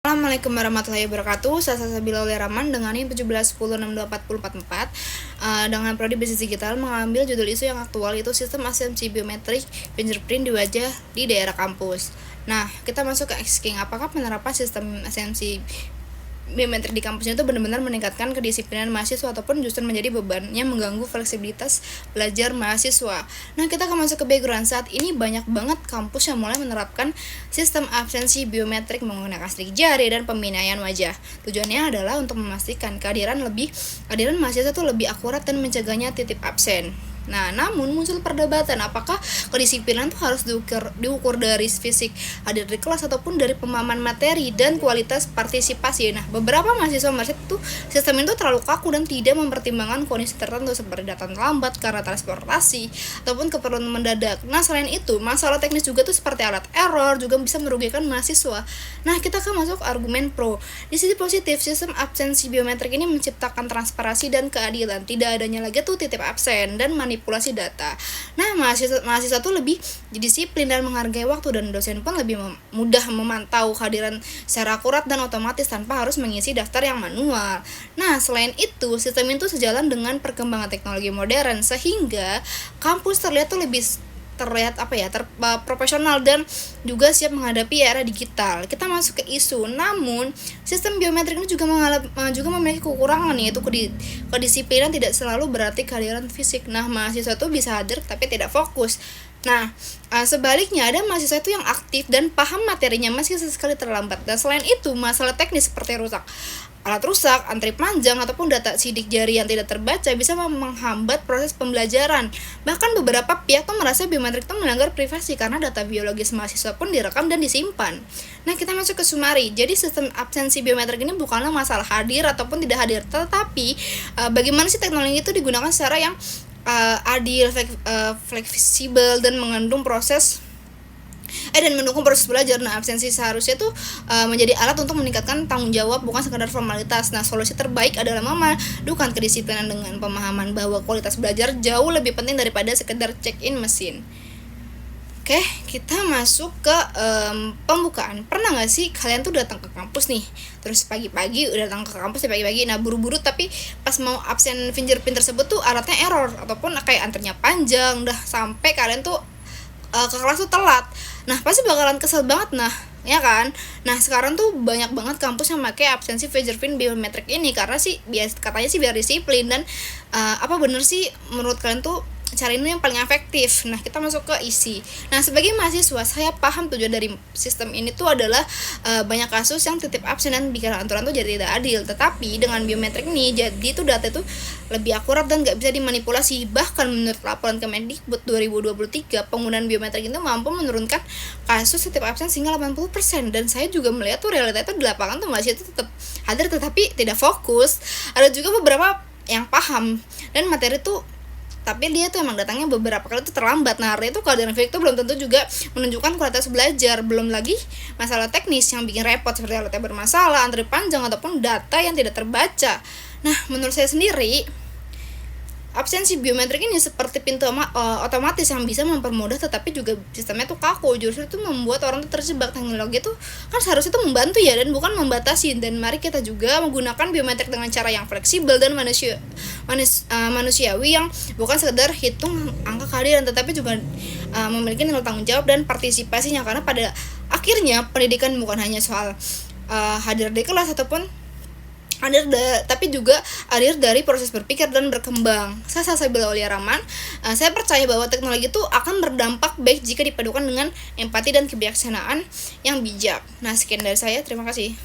Assalamualaikum warahmatullahi wabarakatuh. Saya Sabila Rahman dengan NIM 1710624044 dengan prodi bisnis digital mengambil judul isu yang aktual, itu sistem ASNSI biometrik fingerprint di wajah di daerah kampus. Nah, kita masuk ke asking, apakah penerapan sistem ASNSI biometrik di kampusnya itu benar-benar meningkatkan kedisiplinan mahasiswa ataupun justru menjadi bebannya mengganggu fleksibilitas belajar mahasiswa. Nah, kita akan masuk ke background. Saat ini banyak banget kampus yang mulai menerapkan sistem absensi biometrik menggunakan sidik jari dan pemindaian wajah. Tujuannya adalah untuk memastikan kehadiran mahasiswa itu lebih akurat dan mencegahnya titip absen. Nah, namun muncul perdebatan apakah kedisiplinan itu harus diukur dari fisik hadir di kelas ataupun dari pemahaman materi dan kualitas partisipasi. Nah, beberapa mahasiswa merasa itu sistem itu terlalu kaku dan tidak mempertimbangkan kondisi tertentu seperti datang lambat karena transportasi ataupun keperluan mendadak. Nah, selain itu, masalah teknis juga tuh seperti alat error juga bisa merugikan mahasiswa. Nah, kita akan masuk argumen pro. Di sisi positif, sistem absensi biometrik ini menciptakan transparansi dan keadilan. Tidak adanya lagi tuh titip absen dan manipulasi data. Nah, mahasiswa tuh lebih disiplin dan menghargai waktu, dan dosen pun lebih mudah memantau kehadiran secara akurat dan otomatis tanpa harus mengisi daftar yang manual. Nah, selain itu, sistem itu sejalan dengan perkembangan teknologi modern sehingga kampus terlihat profesional dan juga siap menghadapi era digital. Kita masuk ke isu. Namun, sistem biometrik ini juga memiliki kekurangan, yaitu kedisiplinan tidak selalu berarti kehadiran fisik. Nah, mahasiswa itu bisa hadir tapi tidak fokus. Nah, sebaliknya ada mahasiswa itu yang aktif dan paham materinya masih sesekali terlambat. Dan selain itu, masalah teknis seperti alat rusak, antri panjang, ataupun data sidik jari yang tidak terbaca bisa menghambat proses pembelajaran. Bahkan beberapa pihak tuh merasa biometrik itu melanggar privasi karena data biologis mahasiswa pun direkam dan disimpan. Nah, kita masuk ke sumari. Jadi sistem absensi biometrik ini bukanlah masalah hadir ataupun tidak hadir, tetapi bagaimana sih teknologi itu digunakan secara yang adil, fleksibel, dan mendukung proses belajar. Nah, absensi seharusnya tuh menjadi alat untuk meningkatkan tanggung jawab, bukan sekadar formalitas. Nah, solusi terbaik adalah memadukan kedisiplinan dengan pemahaman bahwa kualitas belajar jauh lebih penting daripada sekedar check-in mesin. Oke, kita masuk ke pembukaan. Pernah gak sih kalian tuh datang ke kampus nih, terus pagi-pagi nah buru-buru, tapi pas mau absen fingerprint tersebut tuh alatnya error ataupun kayak antrinya panjang, udah sampai kalian tuh ke kelas tuh telat. Nah, pasti bakalan kesel banget, nah, ya kan? Nah, sekarang tuh banyak banget kampus yang pakai absensi fingerprint biometrik ini karena katanya sih biar disiplin. Dan apa bener sih menurut kalian tuh cara ini yang paling efektif? Nah, kita masuk ke isi. Nah, sebagai mahasiswa, saya paham tujuan dari sistem ini tuh adalah banyak kasus yang titip absen dan bikin aturan tuh jadi tidak adil. Tetapi dengan biometrik ini, jadi tuh data itu lebih akurat dan gak bisa dimanipulasi. Bahkan menurut laporan Kemendikbud 2023, penggunaan biometrik itu mampu menurunkan kasus titip absen hingga 80%. Dan saya juga melihat tuh realita itu di lapangan tuh mahasiswa itu tetap hadir tetapi tidak fokus. Ada juga beberapa yang paham dan materi tuh, tapi dia tuh emang datangnya beberapa kali tuh terlambat. Nah, artinya tuh kehadiran fisik tuh belum tentu juga menunjukkan kualitas belajar. Belum lagi masalah teknis yang bikin repot seperti alatnya bermasalah, antri panjang, ataupun data yang tidak terbaca. Nah, menurut saya sendiri, absensi biometrik ini seperti pintu otomatis yang bisa mempermudah, tetapi juga sistemnya tuh kaku. Justru itu membuat orang tuh terjebak. Teknologi tuh kan seharusnya itu membantu ya, dan bukan membatasi. Dan mari kita juga menggunakan biometrik dengan cara yang fleksibel dan manusiawi, yang bukan sekedar hitung angka kehadiran, tetapi juga memiliki nilai tanggung jawab dan partisipasinya. Karena pada akhirnya pendidikan bukan hanya soal hadir di kelas ataupun tapi juga hadir dari proses berpikir dan berkembang. Saya Sabila Rahman. Saya percaya bahwa teknologi itu akan berdampak baik jika dipadukan dengan empati dan kebijaksanaan yang bijak. Nah, sekian dari saya. Terima kasih.